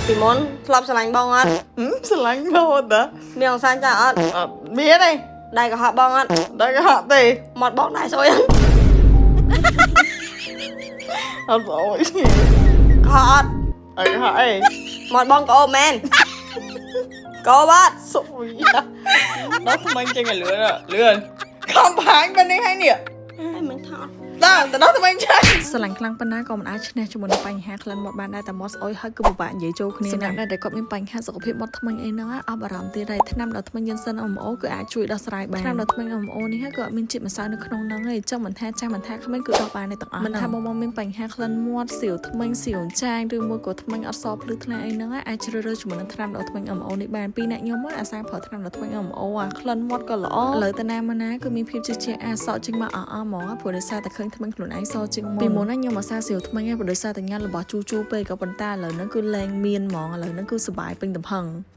ពីមុនធ្លាប់ស្រឡាញ់បងអត់ស្រឡាញ់បងអត់តាមានអង្សានចាអត់មានទេដៃកុហកបងអត់ដៃកុហកទេមាត់បងដៃស្អុយអត់ស្អុយកុហកអត់អត់កុហកអីមាត់បងក្អូបមែនកោបាត់ស្អុយដល់ថ្មីចេញឲ្យលឿនកំផាញ់បែបនេះហើយនេះហើយមិនថតទៅដល់ថ្មីចេញស្រឡាញ់ខ្លាំងប៉ុណ្ណាក៏មិនអាចឈ្នះជាមួយនឹងបញ្ហាក្លិនមាត់បានដែរតែមាត់ស្អុយហើយគឺពិបាកនិយាយចូលគ្នាសម្រាប់អ្នកដែលគាត់មានបញ្ហាសុខភាពមាត់ធ្មេញអីហ្នឹងអបអារម្មណ៍ទៀតហើយថ្នាំដល់ធ្មេញយិនសិនអមអូគឺអាចជួយដោះស្រាយបានថ្នាំដល់ធ្មេញអមអូនេះក៏មានជាតិម្សៅនៅក្នុងហ្នឹងហើយចឹងមិនថាចាស់មិនថាក្មេងគឺដោះបានទាំងអស់មិនថាបងមានបញ្ហាក្លិនមាត់សៀវធ្មេញសៀវចាញឬមួយក៏ធ្មេញអត់សភ្លឺថ្លាអីហ្នឹងអាចជ្រើសរើសជាមួយនឹងថ្នាំដល់ធ្មេញអមអូនេះបានពីអ្នកខ្ញុំអាសាប្រើថ្នាំដល់ធ្មេញអមអូក្លិនមាត់ក៏ល្អឥឡូវតាណាមកណាគឺមានភាពជឿជាក់សក់ចេញមកអស់ហ្មងព្រោះដោយសារតែឃើញធ្មេញខ្លួនឯងសជាងមុនពីមុនខ្ញុំអាសាសៀវថ្មីហើយព្រោះដោយសារតែញ៉ាំរបស់ជូរពេកក៏ប៉ុន្តែឥឡូវហ្នឹងគឺលែងមានហ្មងឥឡូវហ្នឹងគឺសុបាយពេញទំហឹង